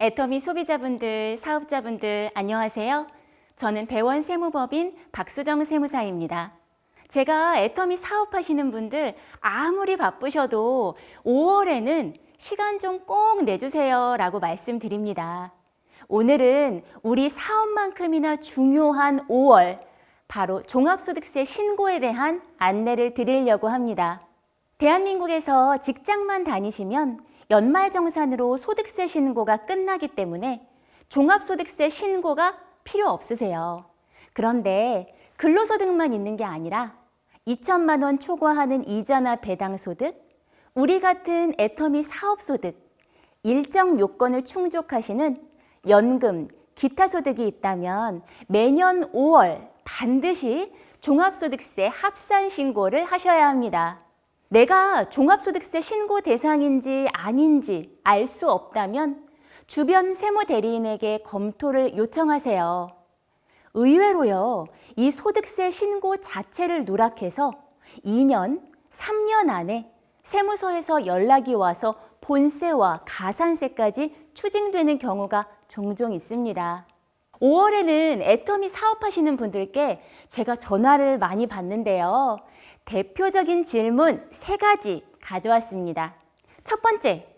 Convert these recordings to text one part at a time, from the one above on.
애터미 소비자분들, 사업자분들 안녕하세요. 저는 대원 세무법인 박수정 세무사입니다. 제가 애터미 사업하시는 분들 아무리 바쁘셔도 5월에는 시간 좀 꼭 내주세요 라고 말씀드립니다. 오늘은 우리 사업만큼이나 중요한 5월, 바로 종합소득세 신고에 대한 안내를 드리려고 합니다. 대한민국에서 직장만 다니시면 연말정산으로 소득세 신고가 끝나기 때문에 종합소득세 신고가 필요 없으세요. 그런데 근로소득만 있는 게 아니라 2천만 원 초과하는 이자나 배당소득, 우리 같은 애터미 사업소득, 일정 요건을 충족하시는 연금, 기타 소득이 있다면 매년 5월 반드시 종합소득세 합산 신고를 하셔야 합니다. 내가 종합소득세 신고 대상인지 아닌지 알 수 없다면 주변 세무대리인에게 검토를 요청하세요. 의외로요, 이 소득세 신고 자체를 누락해서 2년, 3년 안에 세무서에서 연락이 와서 본세와 가산세까지 추징되는 경우가 종종 있습니다. 5월에는 애터미 사업하시는 분들께 제가 전화를 많이 받는데요. 대표적인 질문 3가지 가져왔습니다. 첫 번째,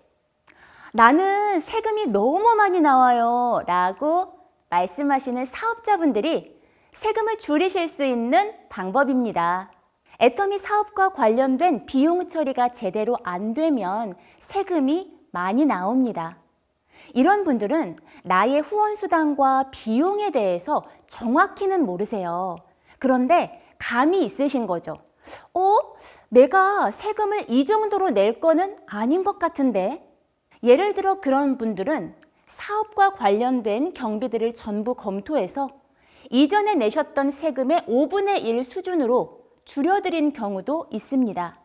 나는 세금이 너무 많이 나와요 라고 말씀하시는 사업자분들이 세금을 줄이실 수 있는 방법입니다. 애터미 사업과 관련된 비용 처리가 제대로 안 되면 세금이 많이 나옵니다. 이런 분들은 나의 후원수당과 비용에 대해서 정확히는 모르세요. 그런데 감이 있으신 거죠. 내가 세금을 이 정도로 낼 거는 아닌 것 같은데? 예를 들어 그런 분들은 사업과 관련된 경비들을 전부 검토해서 이전에 내셨던 세금의 5분의 1 수준으로 줄여드린 경우도 있습니다.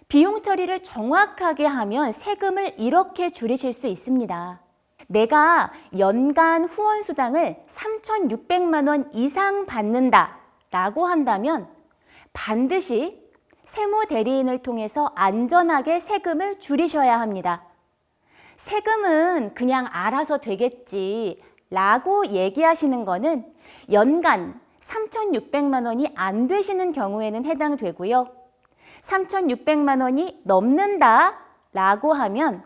비용 처리를 정확하게 하면 세금을 이렇게 줄이실 수 있습니다. 내가 연간 후원수당을 3,600만 원 이상 받는다 라고 한다면 반드시 세무대리인을 통해서 안전하게 세금을 줄이셔야 합니다. 세금은 그냥 알아서 되겠지 라고 얘기하시는 거는 연간 3,600만 원이 안 되시는 경우에는 해당되고요. 3,600만 원이 넘는다 라고 하면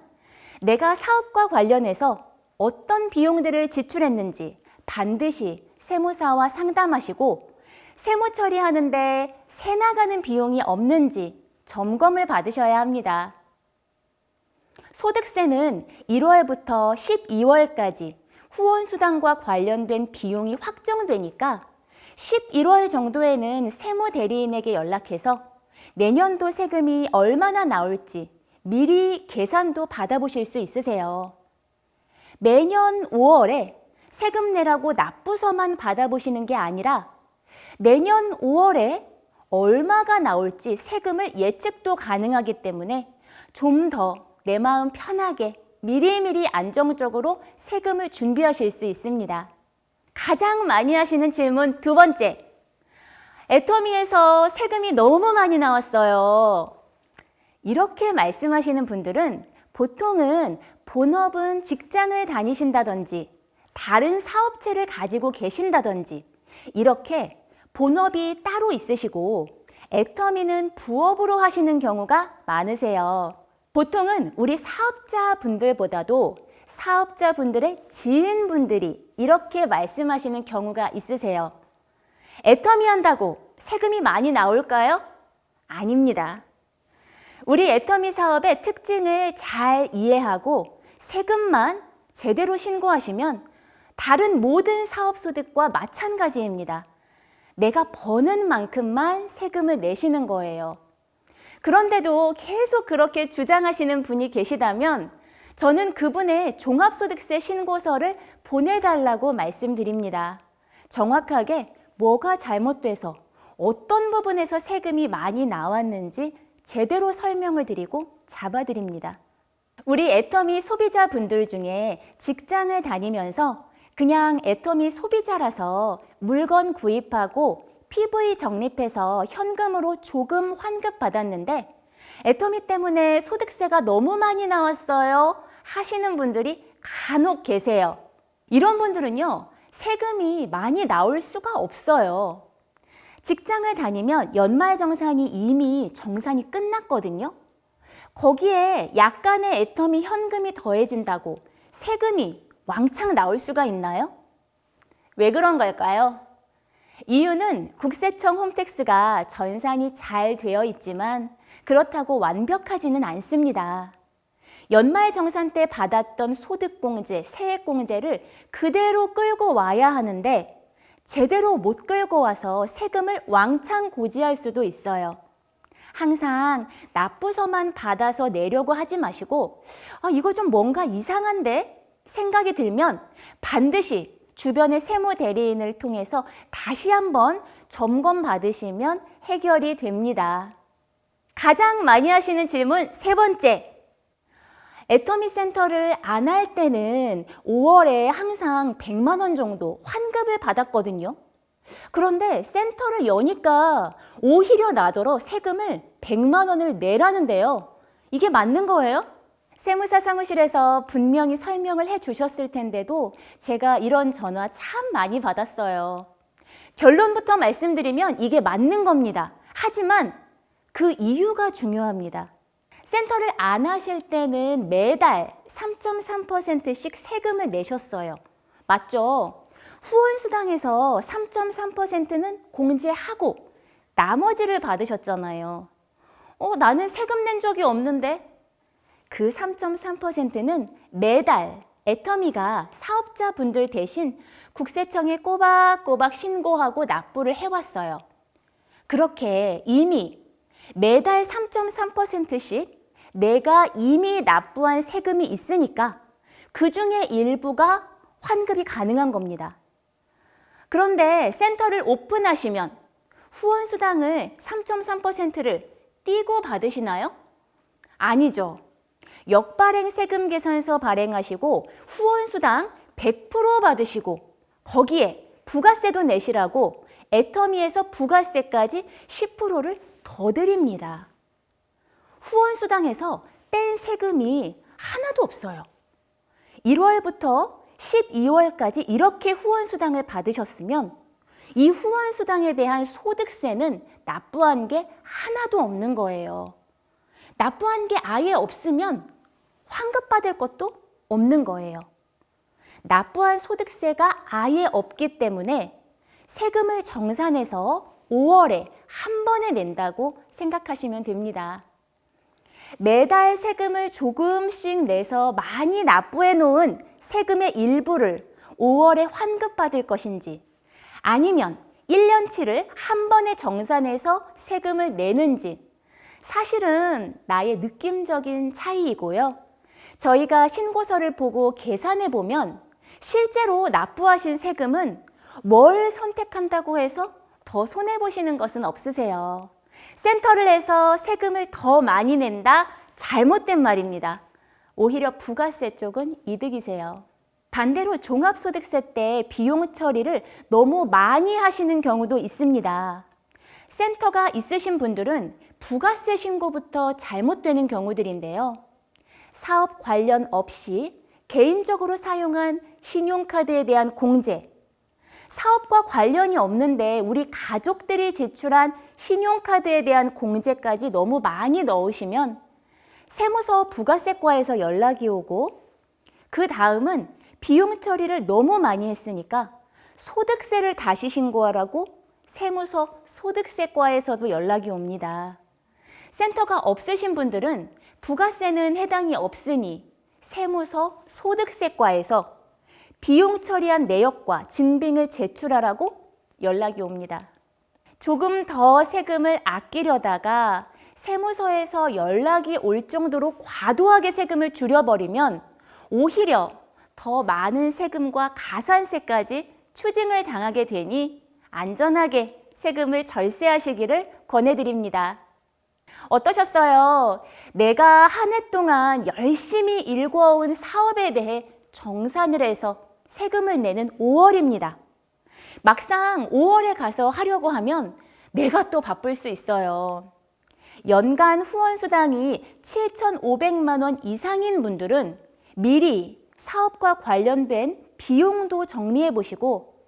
내가 사업과 관련해서 어떤 비용들을 지출했는지 반드시 세무사와 상담하시고 세무 처리하는데 새 나가는 비용이 없는지 점검을 받으셔야 합니다. 소득세는 1월부터 12월까지 후원수당과 관련된 비용이 확정되니까 11월 정도에는 세무대리인에게 연락해서 내년도 세금이 얼마나 나올지 미리 계산도 받아보실 수 있으세요. 매년 5월에 세금 내라고 납부서만 받아보시는 게 아니라 내년 5월에 얼마가 나올지 세금을 예측도 가능하기 때문에 좀 더 내 마음 편하게 미리미리 안정적으로 세금을 준비하실 수 있습니다. 가장 많이 하시는 질문 2번째. 애터미에서 세금이 너무 많이 나왔어요. 이렇게 말씀하시는 분들은 보통은 본업은 직장을 다니신다든지 다른 사업체를 가지고 계신다든지 이렇게 본업이 따로 있으시고 애터미는 부업으로 하시는 경우가 많으세요. 보통은 우리 사업자분들보다도 사업자분들의 지인분들이 이렇게 말씀하시는 경우가 있으세요. 애터미 한다고 세금이 많이 나올까요? 아닙니다. 우리 애터미 사업의 특징을 잘 이해하고 세금만 제대로 신고하시면 다른 모든 사업소득과 마찬가지입니다. 내가 버는 만큼만 세금을 내시는 거예요. 그런데도 계속 그렇게 주장하시는 분이 계시다면 저는 그분의 종합소득세 신고서를 보내달라고 말씀드립니다. 정확하게 뭐가 잘못돼서 어떤 부분에서 세금이 많이 나왔는지 제대로 설명을 드리고 잡아드립니다. 우리 애터미 소비자분들 중에 직장을 다니면서 그냥 애터미 소비자라서 물건 구입하고 PV 적립해서 현금으로 조금 환급받았는데 애터미 때문에 소득세가 너무 많이 나왔어요 하시는 분들이 간혹 계세요. 이런 분들은요, 세금이 많이 나올 수가 없어요. 직장을 다니면 연말정산이 이미 정산이 끝났거든요. 거기에 약간의 애터미 현금이 더해진다고 세금이 왕창 나올 수가 있나요? 왜 그런 걸까요? 이유는 국세청 홈택스가 전산이 잘 되어 있지만 그렇다고 완벽하지는 않습니다. 연말정산 때 받았던 소득공제, 세액공제를 그대로 끌고 와야 하는데 제대로 못 끌고 와서 세금을 왕창 고지할 수도 있어요. 항상 납부서만 받아서 내려고 하지 마시고 이거 좀 뭔가 이상한데? 생각이 들면 반드시 주변의 세무대리인을 통해서 다시 한번 점검 받으시면 해결이 됩니다. 가장 많이 하시는 질문 세 번째. 애터미 센터를 안 할 때는 5월에 항상 100만 원 정도 환급을 받았거든요. 그런데 센터를 여니까 오히려 나더러 세금을 100만 원을 내라는데요. 이게 맞는 거예요? 세무사 사무실에서 분명히 설명을 해 주셨을 텐데도 제가 이런 전화 참 많이 받았어요. 결론부터 말씀드리면 이게 맞는 겁니다. 하지만 그 이유가 중요합니다. 센터를 안 하실 때는 매달 3.3%씩 세금을 내셨어요. 맞죠? 후원수당에서 3.3%는 공제하고 나머지를 받으셨잖아요. 나는 세금 낸 적이 없는데? 그 3.3%는 매달 애터미가 사업자분들 대신 국세청에 꼬박꼬박 신고하고 납부를 해왔어요. 그렇게 이미 매달 3.3%씩 내가 이미 납부한 세금이 있으니까 그 중에 일부가 환급이 가능한 겁니다. 그런데 센터를 오픈하시면 후원수당을 3.3%를 띄고 받으시나요? 아니죠. 역발행 세금 계산서 발행하시고 후원수당 100% 받으시고 거기에 부가세도 내시라고 애터미에서 부가세까지 10%를 더 드립니다. 후원수당에서 뗀 세금이 하나도 없어요. 1월부터 12월까지 이렇게 후원수당을 받으셨으면 이 후원수당에 대한 소득세는 납부한 게 하나도 없는 거예요. 납부한 게 아예 없으면 환급받을 것도 없는 거예요. 납부한 소득세가 아예 없기 때문에 세금을 정산해서 5월에 한 번에 낸다고 생각하시면 됩니다. 매달 세금을 조금씩 내서 많이 납부해 놓은 세금의 일부를 5월에 환급받을 것인지 아니면 1년치를 한 번에 정산해서 세금을 내는지 사실은 나의 느낌적인 차이이고요. 저희가 신고서를 보고 계산해 보면 실제로 납부하신 세금은 뭘 선택한다고 해서 더 손해보시는 것은 없으세요. 센터를 해서 세금을 더 많이 낸다? 잘못된 말입니다. 오히려 부가세 쪽은 이득이세요. 반대로 종합소득세 때 비용 처리를 너무 많이 하시는 경우도 있습니다. 센터가 있으신 분들은 부가세 신고부터 잘못되는 경우들인데요. 사업 관련 없이 개인적으로 사용한 신용카드에 대한 공제, 사업과 관련이 없는데 우리 가족들이 지출한 신용카드에 대한 공제까지 너무 많이 넣으시면 세무서 부가세과에서 연락이 오고 그 다음은 비용 처리를 너무 많이 했으니까 소득세를 다시 신고하라고 세무서 소득세과에서도 연락이 옵니다. 센터가 없으신 분들은 부가세는 해당이 없으니 세무서 소득세과에서 비용 처리한 내역과 증빙을 제출하라고 연락이 옵니다. 조금 더 세금을 아끼려다가 세무서에서 연락이 올 정도로 과도하게 세금을 줄여버리면 오히려 더 많은 세금과 가산세까지 추징을 당하게 되니 안전하게 세금을 절세하시기를 권해드립니다. 어떠셨어요? 내가 한 해 동안 열심히 일궈온 사업에 대해 정산을 해서 세금을 내는 5월입니다. 막상 5월에 가서 하려고 하면 내가 또 바쁠 수 있어요. 연간 후원수당이 7,500만 원 이상인 분들은 미리 사업과 관련된 비용도 정리해 보시고,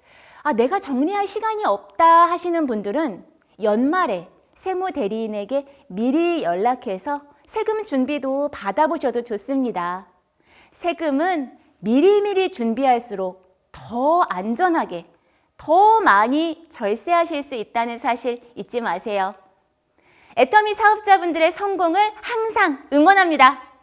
내가 정리할 시간이 없다 하시는 분들은 연말에 세무대리인에게 미리 연락해서 세금 준비도 받아보셔도 좋습니다. 세금은 미리미리 준비할수록 더 안전하게, 더 많이 절세하실 수 있다는 사실 잊지 마세요. 애터미 사업자분들의 성공을 항상 응원합니다.